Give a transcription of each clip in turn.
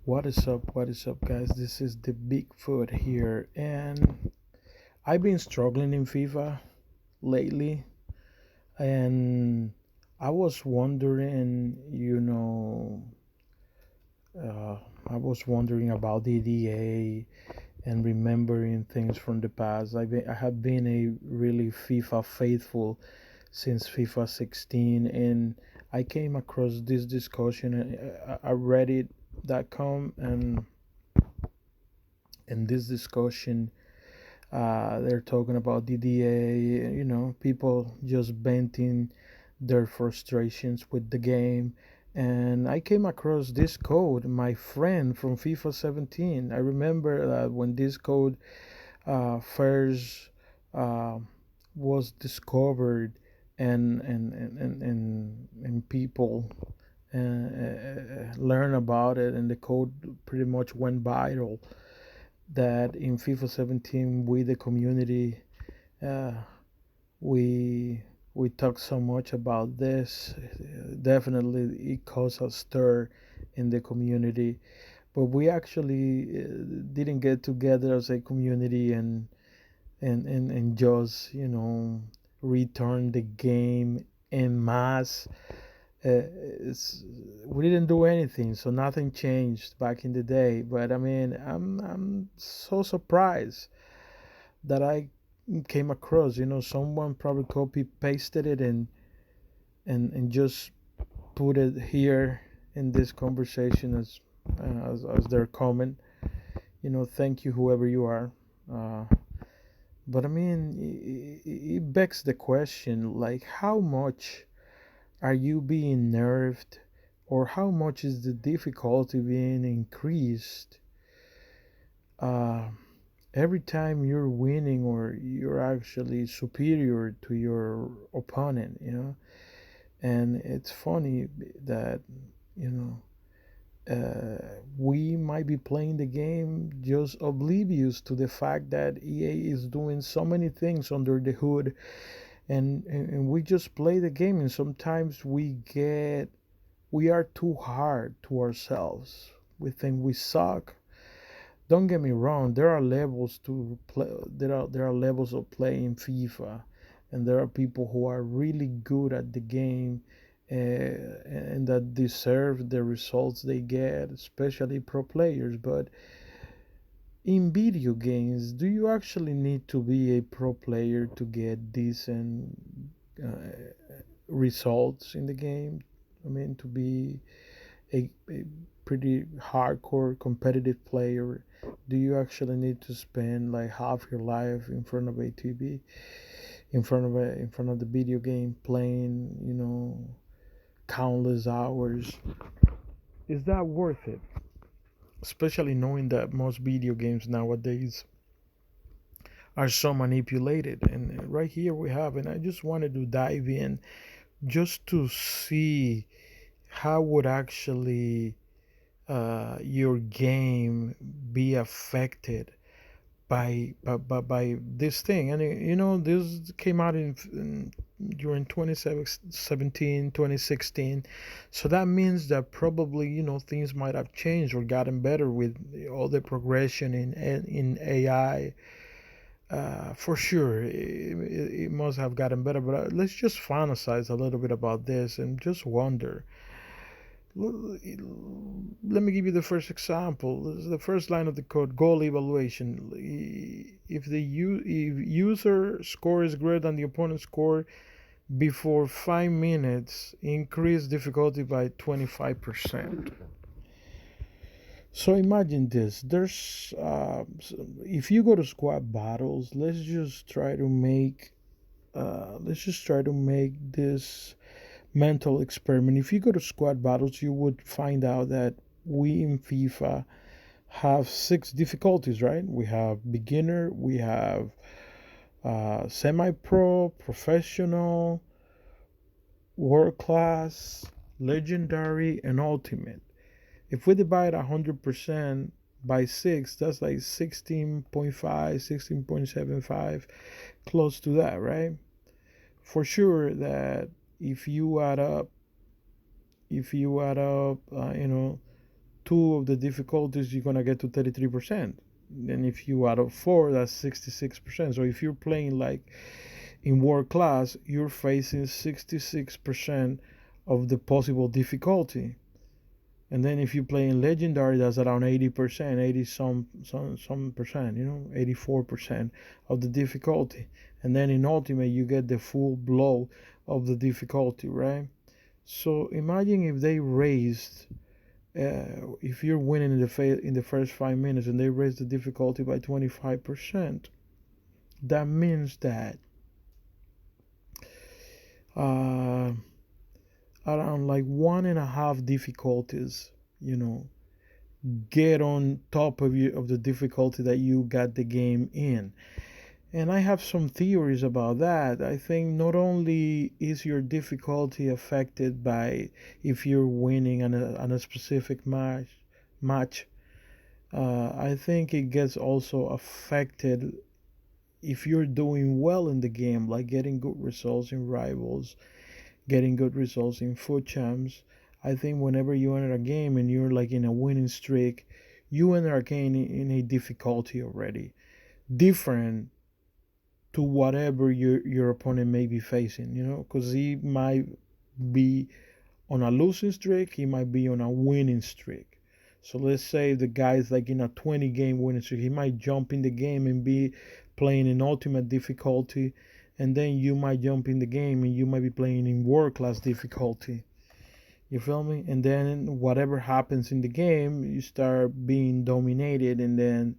What is up? What is up, guys? This is the Bigfoot here, and I've been struggling in FIFA lately, and I was wondering, uh, I was wondering about DDA and remembering things from the past. I have been a really FIFA faithful since FIFA 16, and I came across this discussion I read it.com and this discussion they're talking about DDA, people just venting their frustrations with the game. And I came across this code, my friend from FIFA 17. I remember that when this code first uh, was discovered and people learn about it, and the code pretty much went viral that in FIFA 17 we the community uh, we we talk so much about this. Definitely, it caused a stir in the community, but we actually didn't get together as a community and just return the game en masse. We didn't do anything, so nothing changed back in the day. But I mean, I'm so surprised that I came across. Someone probably copy pasted it and just put it here in this conversation as their comment. Thank you, whoever you are. Uh, but I mean, it begs the question, like, how much are you being nerfed, or how much is the difficulty being increased uh, every time you're winning or you're actually superior to your opponent, And it's funny that, you know, we might be playing the game just oblivious to the fact that EA is doing so many things under the hood, and we just play the game, and sometimes we are too hard to ourselves. We think we suck. Don't get me wrong. There are levels to play. There are levels of playing FIFA, and there are people who are really good at the game, and that deserve the results they get, especially pro players. But in video games, do you actually need to be a pro player to get decent uh, results in the game? I mean, to be a pretty hardcore competitive player, do you actually need to spend like half your life in front of a TV, in front of the video game, playing, countless hours? Is that worth it? Especially knowing that most video games nowadays are so manipulated. And right here we have, and I just wanted to dive in just to see how would actually your game be affected by this thing. And this came out in during 2017, 2016, so that means that probably things might have changed or gotten better with all the progression in AI. For sure, it must have gotten better, but let's just fantasize a little bit about this and just wonder. Let me give you the first example. This is the first line of the code: goal evaluation. If the if user score is greater than the opponent's score before 5 minutes, increase difficulty by 25%. So imagine this. If you go to squad battles, let's just try to make this mental experiment. If you go to squad battles, you would find out that we in FIFA have six difficulties, right? We have beginner, we have semi pro, professional, world class, legendary, and ultimate. If we divide 100% by 6, that's like 16.5, 16.75, close to that, right? For sure that if you add up, if you add up, two of the difficulties, you're gonna get to 33%. And if you out of four, that's 66%. So if you're playing like in world class, you're facing 66% of the possible difficulty. And then if you play in legendary, that's around 80%, 80 some percent, 84% of the difficulty. And then in ultimate, you get the full blow of the difficulty, right? So imagine if they raised, if you're winning in the first 5 minutes and they raise the difficulty by 25%, that means that uh, around like one and a half difficulties, you know, get on top of you of the difficulty that you got the game in. And I have some theories about that. I think not only is your difficulty affected by if you're winning on a specific match, I think it gets also affected if you're doing well in the game, like getting good results in rivals, getting good results in foot champs. I think whenever you enter a game and you're like in a winning streak, you enter a game in a difficulty already, different to whatever your opponent may be facing, because he might be on a losing streak, he might be on a winning streak. So let's say the guy's like in a 20 game winning streak, he might jump in the game and be playing in ultimate difficulty, and then you might jump in the game and you might be playing in world class difficulty. You feel me? And then whatever happens in the game, you start being dominated, and then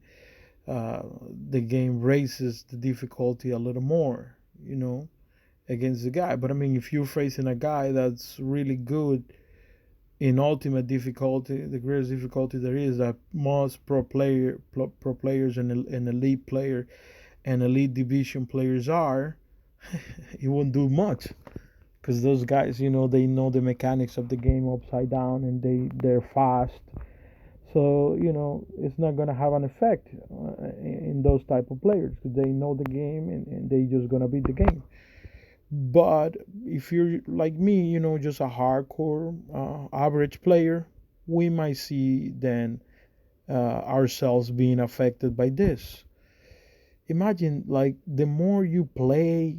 uh, the game raises the difficulty a little more, you know, against the guy. But I mean, if you're facing a guy that's really good in ultimate difficulty, the greatest difficulty there is, that most pro players and elite player and elite division players are, it won't do much because those guys, they know the mechanics of the game upside down, and they're fast. So it's not gonna have an effect in those type of players because they know the game, and they just gonna beat the game. But if you're like me, just a hardcore average player, we might see then ourselves being affected by this. Imagine like the more you play,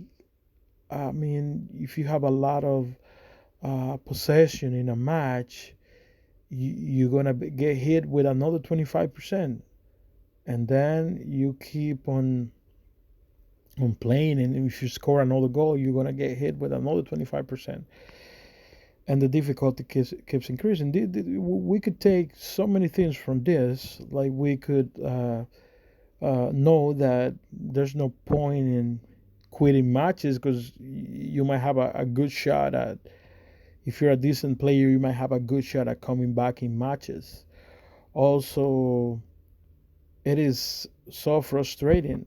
I mean, if you have a lot of possession in a match, you're gonna get hit with another 25%, and then you keep on playing, and if you score another goal, you're gonna get hit with another 25%, and the difficulty keeps increasing. We could take so many things from this, like we could know that there's no point in quitting matches because you might have a good shot at, if you're a decent player, you might have a good shot at coming back in matches. Also, it is so frustrating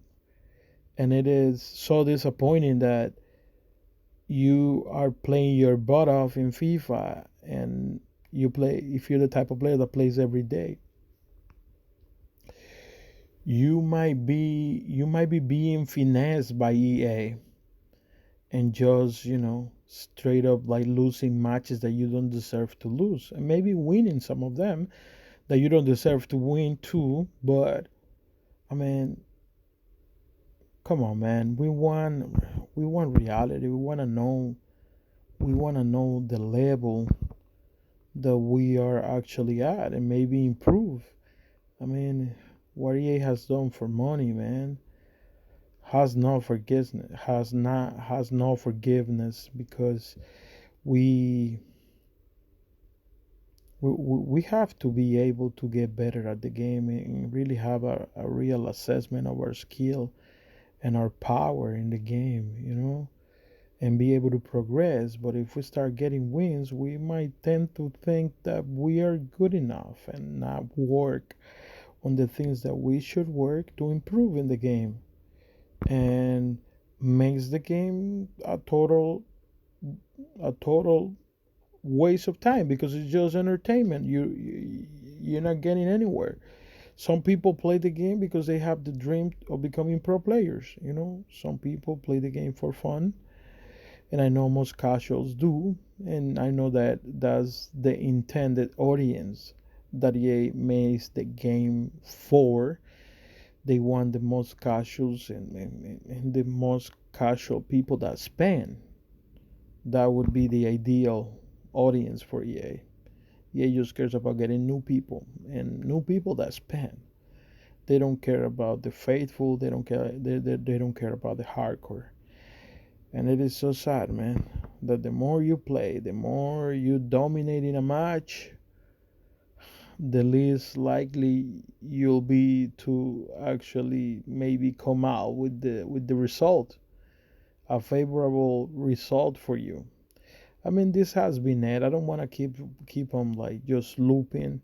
and it is so disappointing that you are playing your butt off in FIFA, and if you're the type of player that plays every day, you might be being finessed by EA and just straight up like losing matches that you don't deserve to lose, and maybe winning some of them that you don't deserve to win too. But I mean, come on, man. We want reality. We want to know the level that we are actually at, and maybe improve. I mean, what EA has done for money, man, has no forgiveness because we we have to be able to get better at the game and really have a real assessment of our skill and our power in the game, and be able to progress. But if we start getting wins, we might tend to think that we are good enough and not work on the things that we should work to improve in the game, and makes the game a total waste of time because it's just entertainment. You're not getting anywhere. Some people play the game because they have the dream of becoming pro players. Some people play the game for fun, and I know most casuals do, and I know that that's the intended audience that EA makes the game for. They want the most casuals and the most casual people that spend. That would be the ideal audience for EA. EA just cares about getting new people and new people that spend. They don't care about the faithful. They don't care. They don't care about the hardcore. And it is so sad, man, that the more you play, the more you dominate in a match, the least likely you'll be to actually maybe come out with the result, a favorable result for you. I mean, this has been it. I don't want to keep on like just looping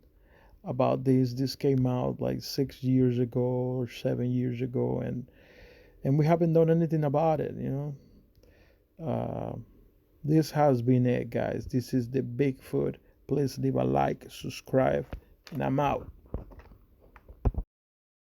about this. This came out like 6 years ago or 7 years ago, and we haven't done anything about it. Uh, this has been it, guys. This is the Bigfoot. Please leave a like, subscribe, and I'm out.